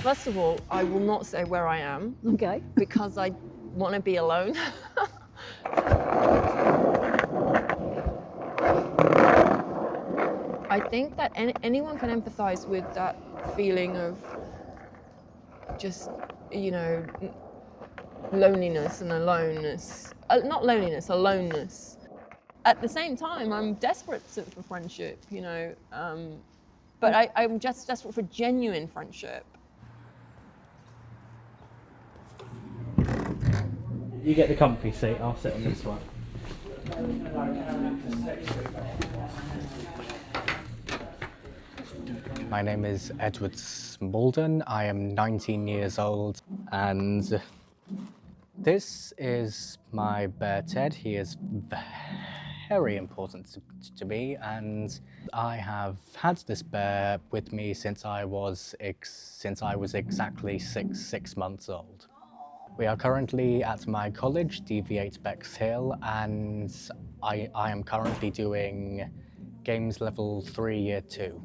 First of all, I will not say where I am. Okay. Because I want to be alone. I think that anyone can empathize with that feeling of just, you know, loneliness and aloneness. Not loneliness, aloneness. At the same time, I'm desperate for friendship, you know, but I'm just desperate for genuine friendship. You get the comfy seat, I'll sit on this one. My name is Edward Smolden. I am 19 years old, and this is my bear Ted. He is very important to me, and I have had this bear with me since I was exactly six months old. We are currently at my college, DV8 Bexhill, and I am currently doing Games Level 3 Year 2.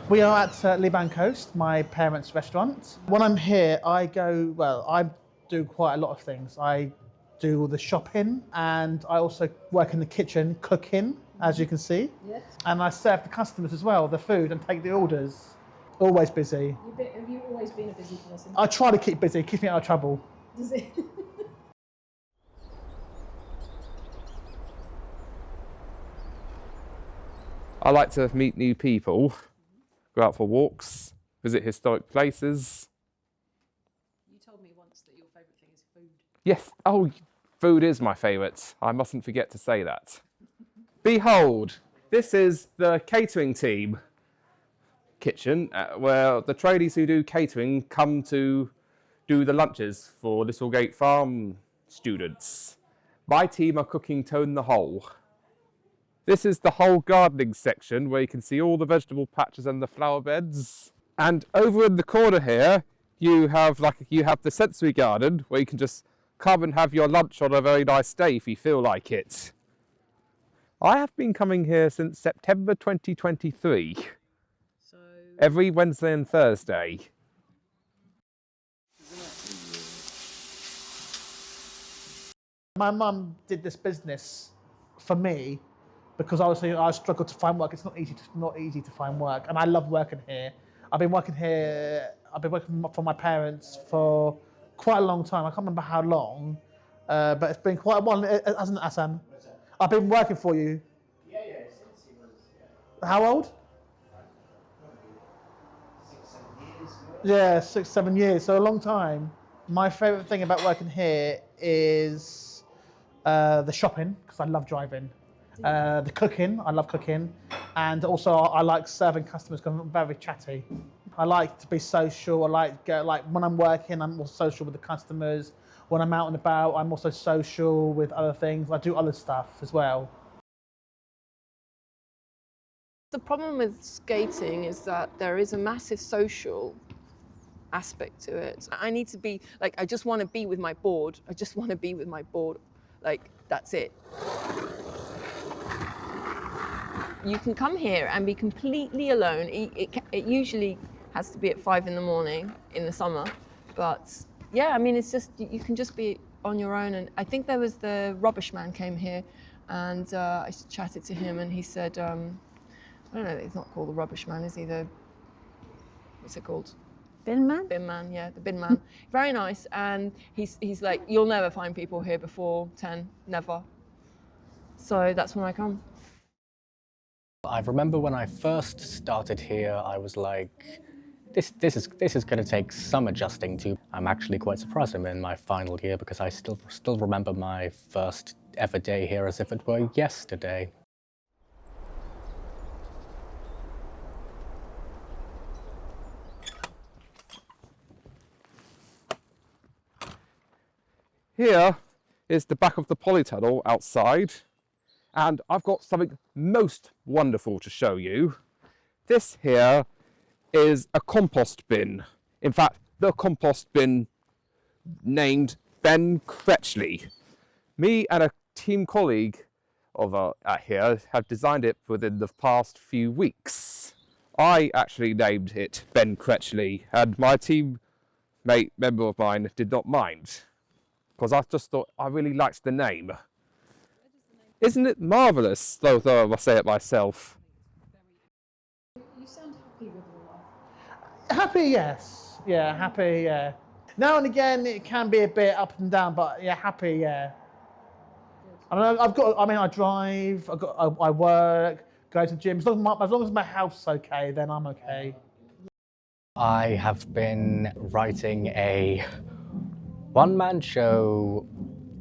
We are at Liban Coast, my parents' restaurant. When I'm here, I do quite a lot of things. I do the shopping, and I also work in the kitchen, cooking, as you can see. Yes. And I serve the customers as well, the food, and take the orders. Always busy. Have you always been a busy person? I try to keep busy, keep me out of trouble. Does it? I like to meet new people, go out for walks, visit historic places. You told me once that your favourite thing is food. Yes, oh, food is my favourite. I mustn't forget to say that. Behold, this is the catering team kitchen, where the tradies who do catering come to do the lunches for Littlegate Farm students. My team are cooking Tone the Whole. This is the whole gardening section where you can see all the vegetable patches and the flower beds. And over in the corner here, you have the sensory garden where you can just come and have your lunch on a very nice day if you feel like it. I have been coming here since September 2023. So every Wednesday and Thursday. My mum did this business for me because obviously I struggled to find work. It's not easy to find work, and I love working here. I've been working for my parents for quite a long time. I can't remember how long, but it's been quite a while, hasn't it, Hassan? I've been working for you. Yeah, since he was... How old? 6-7 years. Yeah, 6-7 years, so a long time. My favourite thing about working here is the shopping, because I love driving. The cooking, I love cooking. And also I like serving customers because I'm very chatty. I like to be social. Like when I'm working, I'm more social with the customers. When I'm out and about, I'm also social with other things. I do other stuff as well. The problem with skating is that there is a massive social aspect to it. I need to be, like, I just want to be with my board. I just want to be with my board. Like, that's it. You can come here and be completely alone. It usually has to be at 5 in the morning in the summer, but yeah, I mean, it's just, you can just be on your own. And I think there was the rubbish man came here, and I chatted to him, and he said, I don't know, he's not called the rubbish man, is he? What's it called? Bin man? Bin man, yeah, the bin man. Very nice, and he's like, you'll never find people here before 10, never. So that's when I come. I remember when I first started here, I was like, this is going to take some adjusting to. I'm actually quite surprised I'm in my final year because I still remember my first ever day here as if it were yesterday. Here is the back of the polytunnel outside, and I've got something most wonderful to show you. This here is a compost bin. In fact, the compost bin named Ben Cretchley. Me and a team colleague at here have designed it within the past few weeks. I actually named it Ben Cretchley, and my teammate member of mine did not mind, because I just thought I really liked the name. Isn't it marvellous, though I must say it myself? You sound happy with your life. Happy, yes. Yeah, happy, yeah. Now and again, it can be a bit up and down, but yeah, happy, yeah. I mean, I drive, I work, go to the gym. As long as my health's okay, then I'm okay. I have been writing a one-man show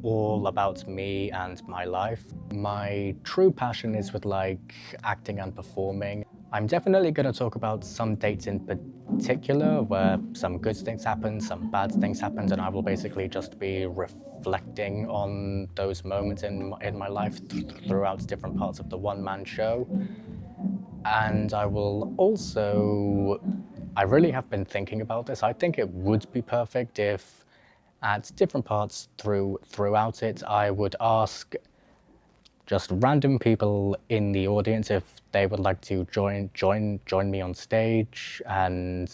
all about me and my life. My true passion is with like acting and performing. I'm definitely going to talk about some dates in particular where some good things happened, some bad things happened, and I will basically just be reflecting on those moments in my life throughout different parts of the one-man show. And I will also, I really have been thinking about this. I think it would be perfect if at different parts throughout it, I would ask just random people in the audience if they would like to join me on stage, and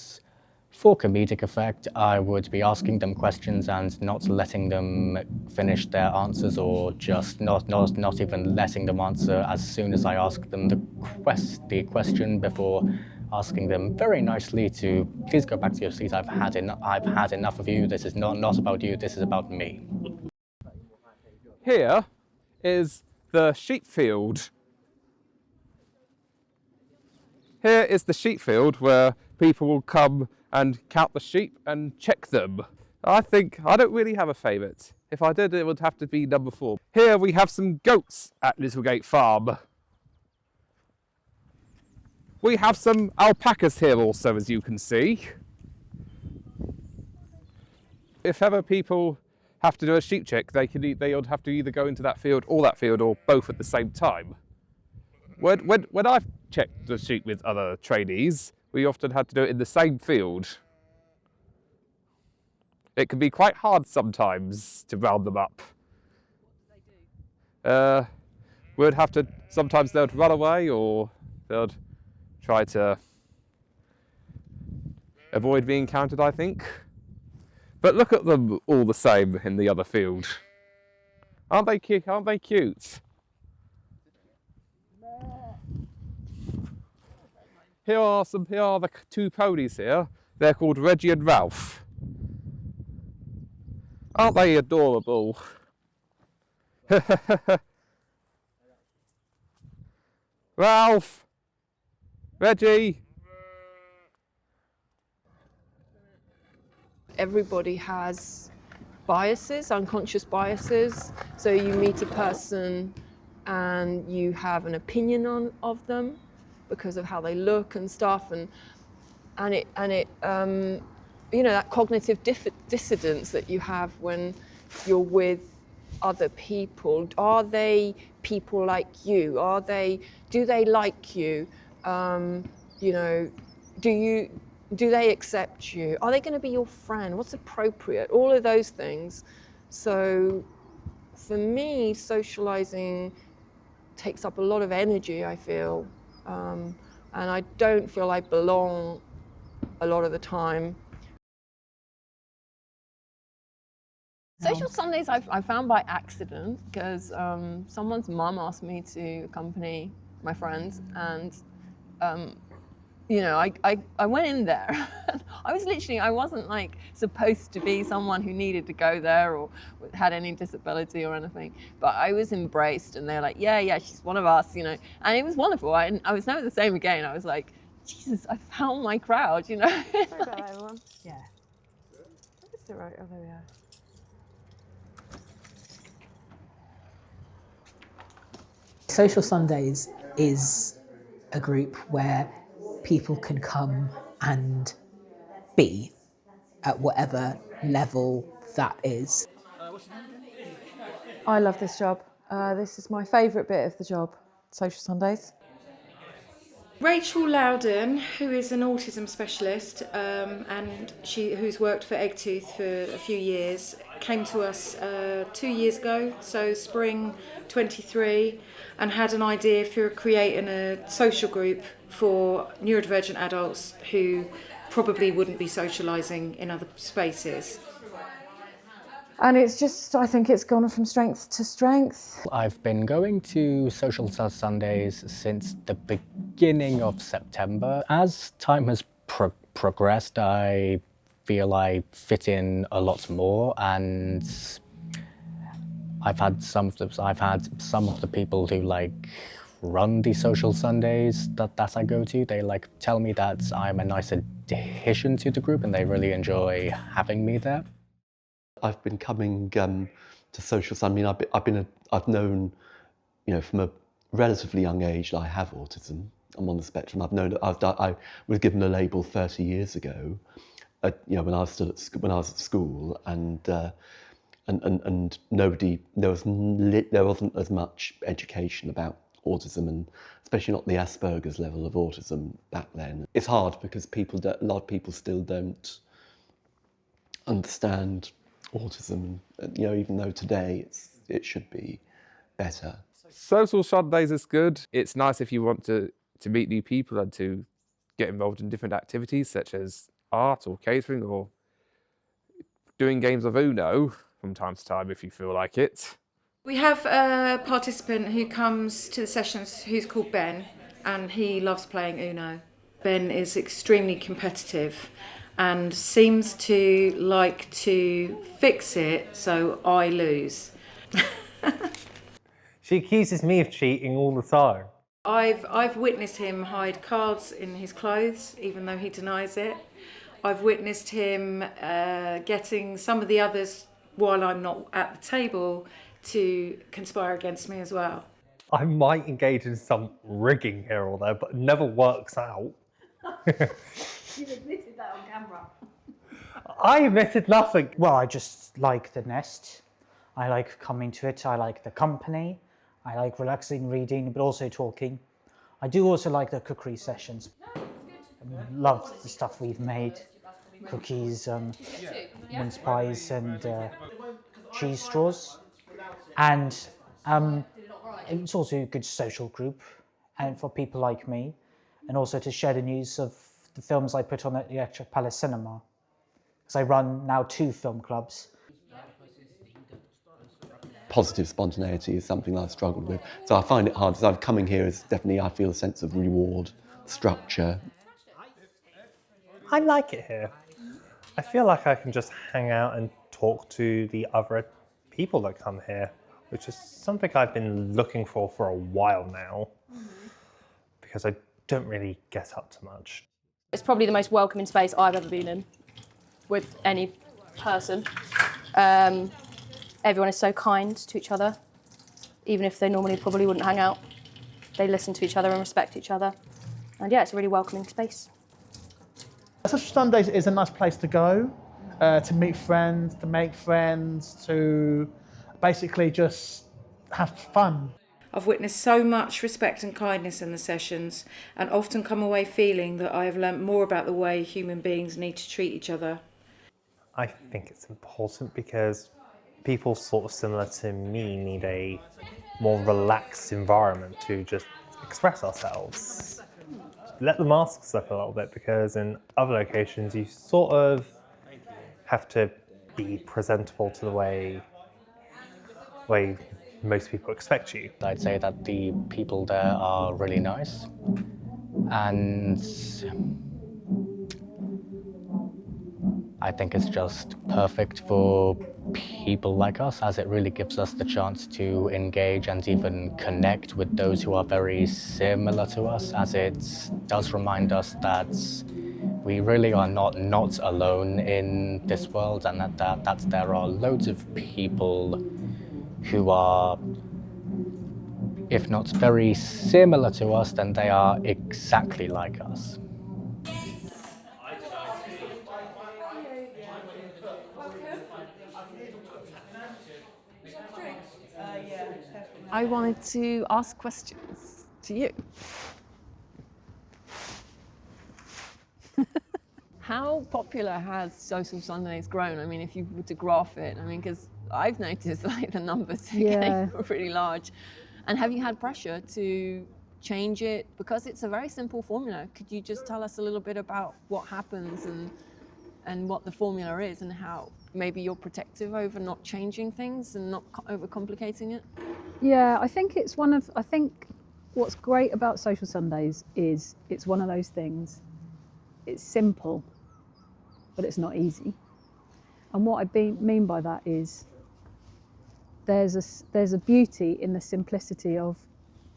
for comedic effect, I would be asking them questions and not letting them finish their answers, or just not even letting them answer as soon as I ask them the question, before asking them very nicely to please go back to your seat. I've had enough of you. This is not about you. This is about me. Here is the sheep field. Here is the sheep field where people will come and count the sheep and check them. I don't really have a favourite. If I did, it would have to be number 4. Here we have some goats at Littlegate Farm. We have some alpacas here also, as you can see. If ever people have to do a sheep check, they would have to either go into that field, or both at the same time. When I've checked the sheep with other trainees, we often had to do it in the same field. It can be quite hard sometimes to round them up. We'd have to, sometimes they'd run away, or they'd try to avoid being counted, I think. But look at them all the same in the other field. Aren't they cute? Aren't they cute? Here are the 2 ponies here. They're called Reggie and Ralph. Aren't they adorable? Ralph! Reggie! Everybody has biases, unconscious biases. So you meet a person and you have an opinion of them because of how they look and stuff, and it you know, that cognitive dissonance that you have when you're with other people. Are they people like you? Do they like you? You know, do they accept you? Are they going to be your friend? What's appropriate? All of those things. So for me, socializing takes up a lot of energy, I feel. And I don't feel I belong a lot of the time. Social Sundays I found by accident, because someone's mum asked me to accompany my friends, and you know, I went in there. I wasn't like supposed to be someone who needed to go there or had any disability or anything, but I was embraced, and they're like, yeah, she's one of us, you know, and it was wonderful. I was never the same again. I was like, Jesus, I found my crowd, you know. Sorry about that, everyone. Yeah. It's all right. Oh, there we are. Social Sundays is a group where people can come and be at whatever level that is. I love this job. This is my favourite bit of the job, Social Sundays. Rachel Loudon, who is an autism specialist and who's worked for Eggtooth for a few years, came to us 2 years ago, so spring 23, and had an idea for creating a social group for neurodivergent adults who probably wouldn't be socialising in other spaces. And it's just, I think it's gone from strength to strength. I've been going to Social Sundays since the beginning of September. As time has progressed, I feel I fit in a lot more, and I've had some of the people who run the Social Sundays that I go to. They tell me that I'm a nice addition to the group, and they really enjoy having me there. I've been coming to Social Sunday. I mean, I've known, from a relatively young age that I have autism. I'm on the spectrum. I've known I was given a label 30 years ago. When I was still at school, and nobody there wasn't as much education about autism, and especially not the Asperger's level of autism back then. It's hard because a lot of people still don't understand autism, even though today it should be better. Social Sundays is good. It's nice if you want to meet new people and to get involved in different activities such as art or catering or doing games of Uno from time to time if you feel like it. We have a participant who comes to the sessions who's called Ben, and he loves playing Uno. Ben is extremely competitive and seems to like to fix it so I lose. She accuses me of cheating all the time. I've witnessed him hide cards in his clothes, even though he denies it. I've witnessed him getting some of the others, while I'm not at the table, to conspire against me as well. I might engage in some rigging here or there, but it never works out. You've admitted that on camera. I admitted nothing. Well, I just like the nest. I like coming to it. I like the company. I like relaxing, reading, but also talking. I do also like the cookery sessions. Love the stuff we've made. Cookies, mince pies and cheese straws. And it's also a good social group and for people like me, and also to share the news of the films I put on at the Electric Palace Cinema. Because I run now 2 film clubs. Positive spontaneity is something I've struggled with. So I find it hard. So coming here is definitely, I feel a sense of reward, structure. I like it here. I feel like I can just hang out and talk to the other people that come here, which is something I've been looking for a while now, because I don't really get up to much. It's probably the most welcoming space I've ever been in with any person. Everyone is so kind to each other, even if they normally probably wouldn't hang out. They listen to each other and respect each other. And yeah, it's a really welcoming space. Social Sundays is a nice place to go, to meet friends, to make friends, to basically just have fun. I've witnessed so much respect and kindness in the sessions, and often come away feeling that I have learnt more about the way human beings need to treat each other. I think it's important because people sort of similar to me need a more relaxed environment to just express ourselves. Let the masks up a little bit, because in other locations you sort of have to be presentable to the way most people expect you. I'd say that the people there are really nice, and I think it's just perfect for people like us, as it really gives us the chance to engage and even connect with those who are very similar to us, as it does remind us that we really are not alone in this world, and that there are loads of people who are, if not very similar to us, then they are exactly like us. I wanted to ask questions to you. How popular has Social Sundays grown? I mean, if you were to graph it, I mean, because I've noticed like the numbers are getting pretty large. And have you had pressure to change it? Because it's a very simple formula. Could you just tell us a little bit about what happens and what the formula is and how maybe you're protective over not changing things and not overcomplicating it? Yeah, I think I think what's great about Social Sundays is it's one of those things, it's simple, but it's not easy. And what I mean by that is there's a beauty in the simplicity of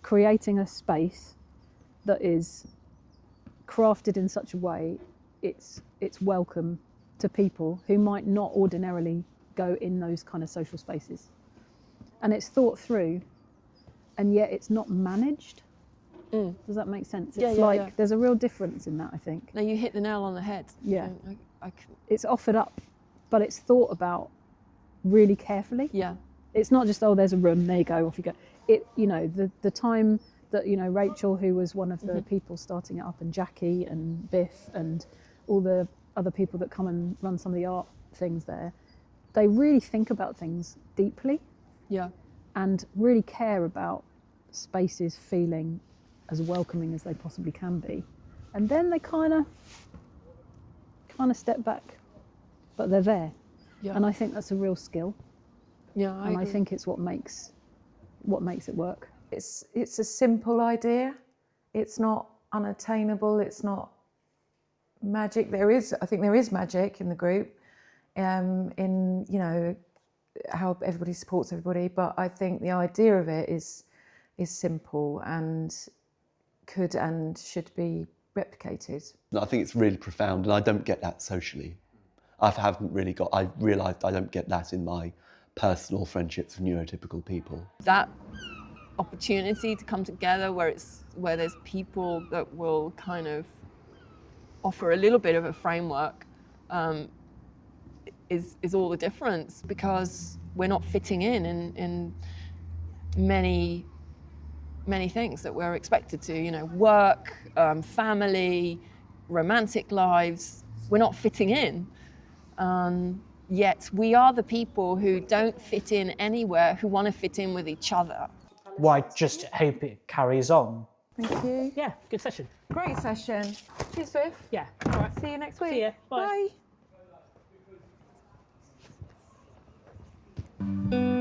creating a space that is crafted in such a way it's welcome to people who might not ordinarily go in those kind of social spaces. And it's thought through, and yet it's not managed. Does that make sense? It's there's a real difference in that, I think. No, you hit the nail on the head. Yeah. It's offered up, but it's thought about really carefully. Yeah. It's not just, oh, there's a room, there you go, off you go. It, you know, the time that, you know, Rachel, who was one of the people starting it up, and Jackie and Biff and all the other people that come and run some of the art things there, they really think about things deeply. Yeah. And really care about spaces feeling as welcoming as they possibly can be. And then they kind of step back, but they're there. Yeah. And I think that's a real skill. Yeah, I think it's what makes it work. It's a simple idea. It's not unattainable. It's not magic. I think there is magic in the group, in, you know, how everybody supports everybody. But I think the idea of it is simple and could and should be replicated. I think it's really profound, and I don't get that socially. I realised I don't get that in my personal friendships with neurotypical people. That opportunity to come together where there's people that will kind of offer a little bit of a framework is all the difference, because we're not fitting in many things that we're expected to, you know, work, family, romantic lives. We're not fitting in. Yet we are the people who don't fit in anywhere, who want to fit in with each other. Well, I just hope it carries on. Thank you. Yeah, good session. Great session. Cheers, Biff. Yeah, all right. See you next week. See ya. Bye. Bye.